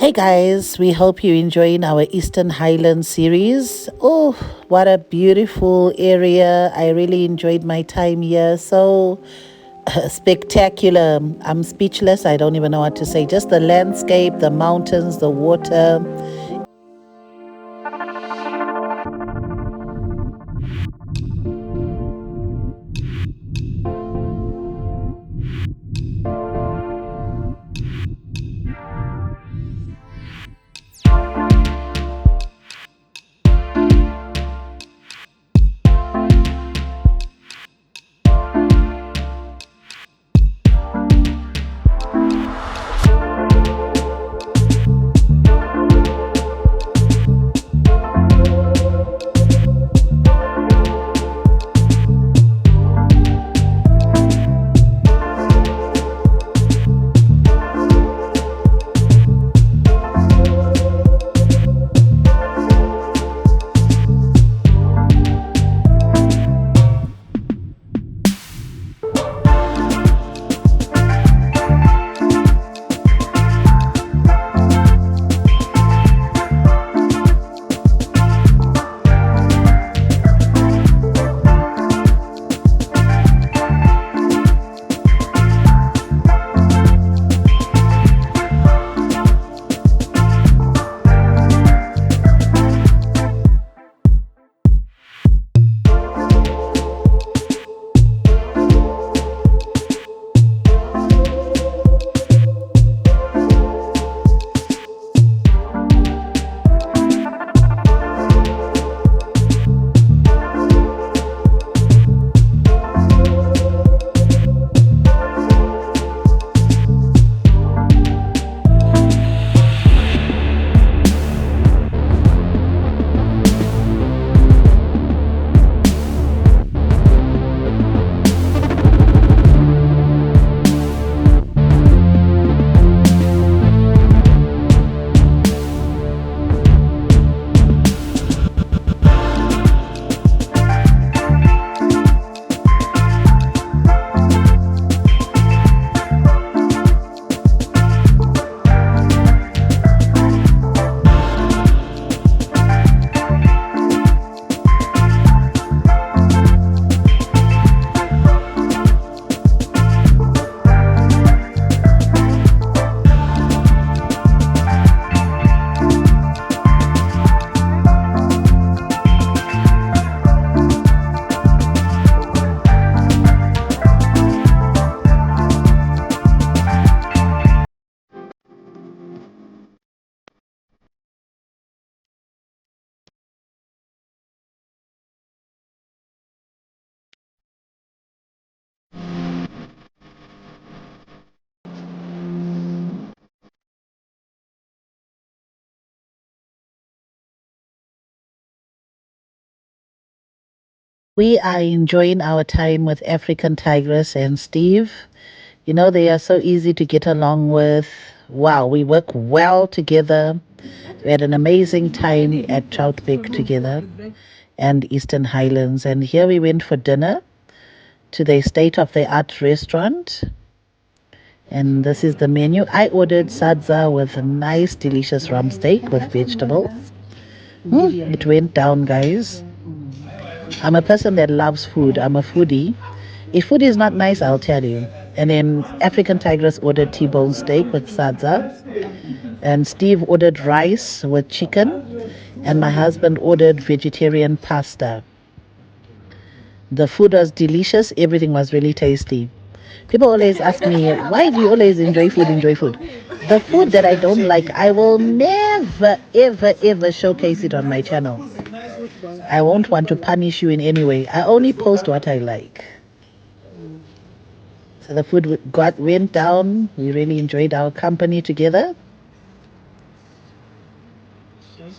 Hey guys, we hope you're enjoying our Eastern Highlands series. Oh, what a beautiful area. I really enjoyed my time here. So spectacular. I'm speechless. I don't even know what to say. Just the landscape, the mountains, the water. We are enjoying our time with African Tigress and Steve. You know, they are so easy to get along with. Wow, we work well together. We had an amazing time at TROUTBECK together and Eastern Highlands. And here we went for dinner to the state of the art restaurant. And this is the menu. I ordered sadza with a nice, delicious rump steak with vegetables. It went down, guys. I'm a person that loves food. I'm a foodie. If food is not nice, I'll tell you. And then African Tigress ordered T-bone steak with sadza. And Steve ordered rice with chicken. And my husband ordered vegetarian pasta. The food was delicious. Everything was really tasty. People always ask me, why do you always enjoy food, enjoy food? The food that I don't like, I will never, ever, ever showcase it on my channel. I won't want to punish you in any way. I only post what I like. So the food went down. We really enjoyed our company together. I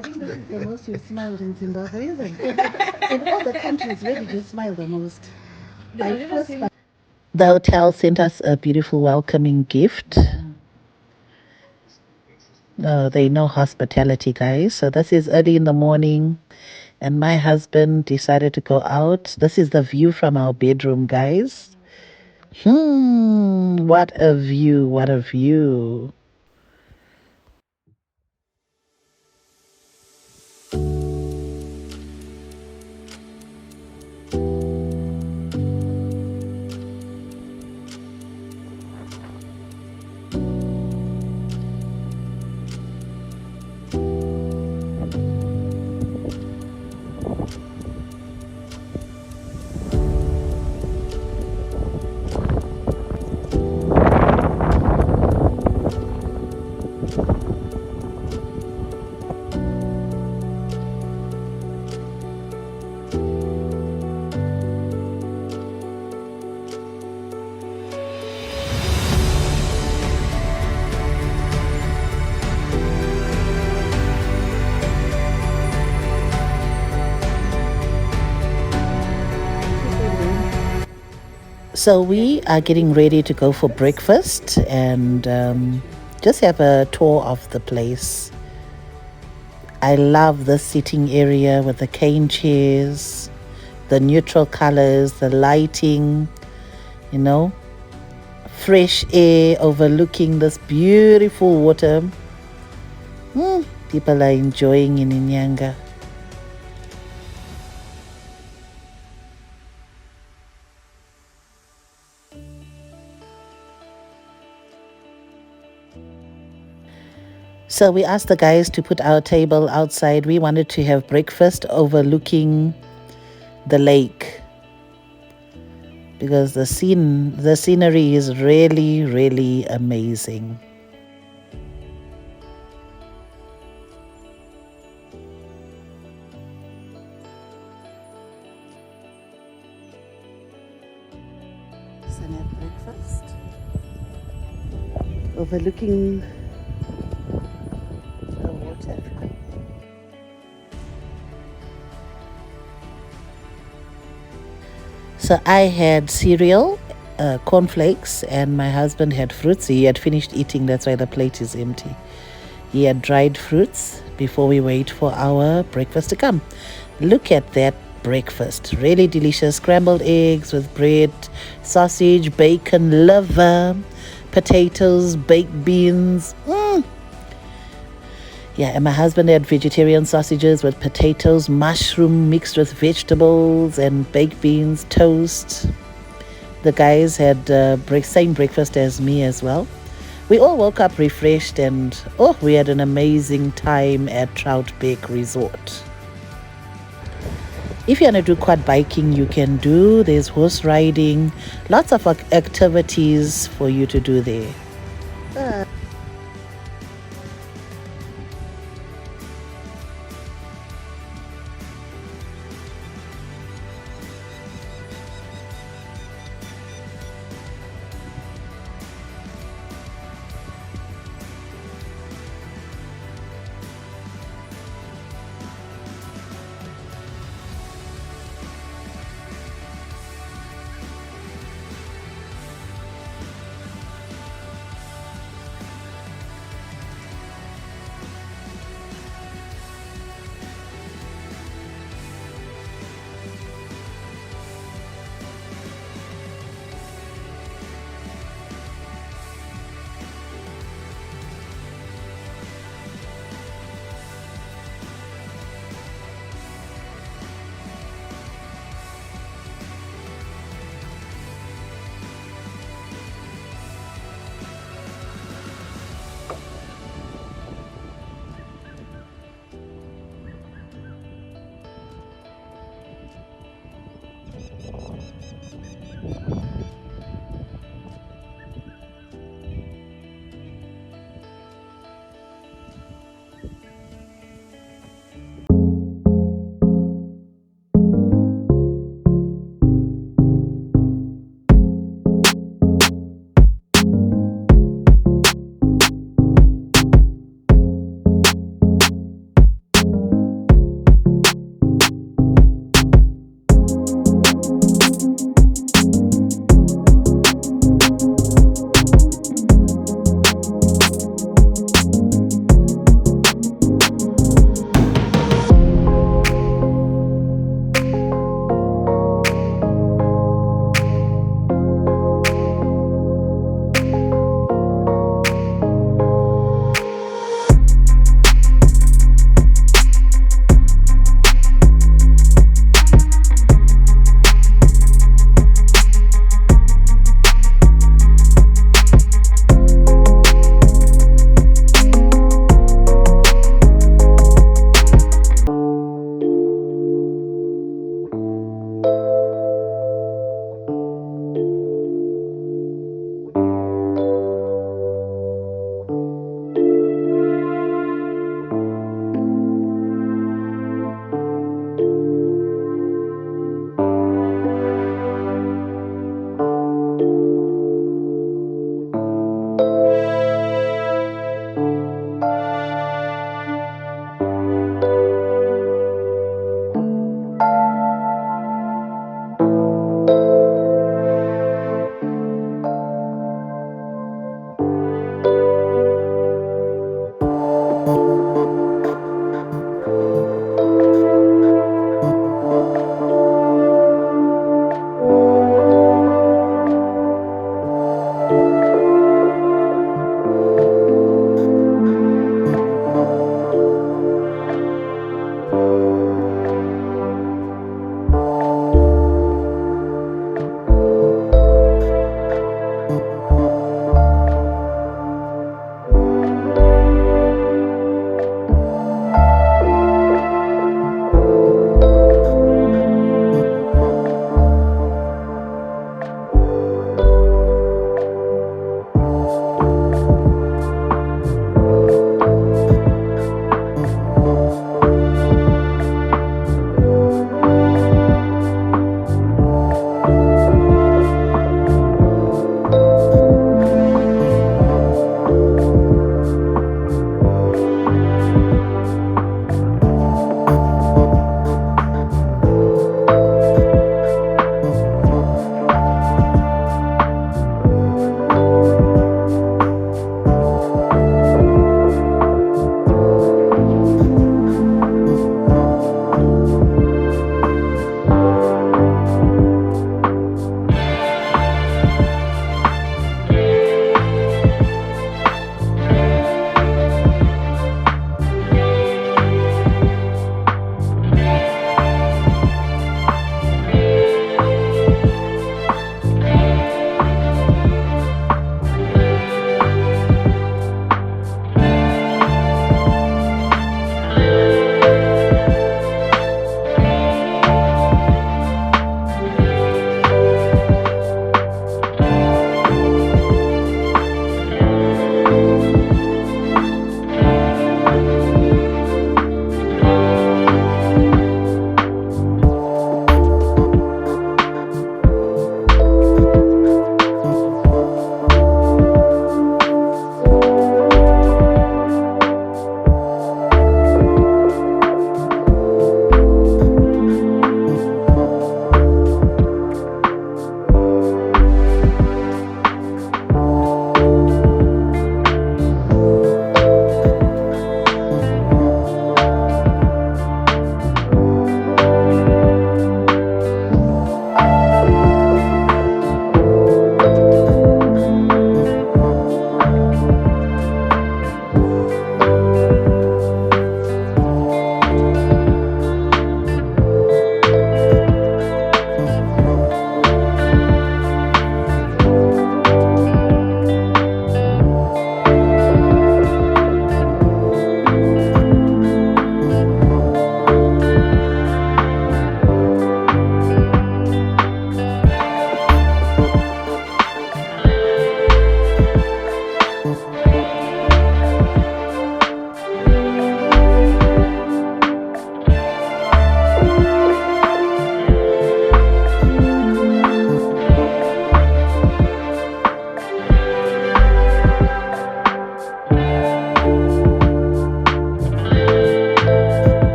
think this is the most you smiled in Zimbabwe, isn't it? In all the countries, where did you smile the most? The hotel sent us a beautiful welcoming gift. They know hospitality, guys. So this is early in the morning, and my husband decided to go out. This is the view from our bedroom, guys. What a view, what a view. So we are getting ready to go for breakfast and just have a tour of the place. I love the sitting area with the cane chairs, the neutral colors, the lighting, you know, fresh air overlooking this beautiful water. People are enjoying in NYANGA. So we asked the guys to put our table outside. We wanted to have breakfast overlooking the lake because the scenery is really, really amazing. Sunny breakfast overlooking the water. So I had cereal, cornflakes, and my husband had fruits. He had finished eating, that's why the plate is empty. He had dried fruits before we wait for our breakfast to come. Look at that breakfast. Really delicious scrambled eggs with bread, sausage, bacon, liver, potatoes, baked beans. Yeah, and my husband had vegetarian sausages with potatoes, mushroom mixed with vegetables, and baked beans, toast. The guys had same breakfast as me as well. We all woke up refreshed and we had an amazing time at TROUTBECK Resort. If you want to do quad biking, you can do. There's horse riding, lots of activities for you to do there.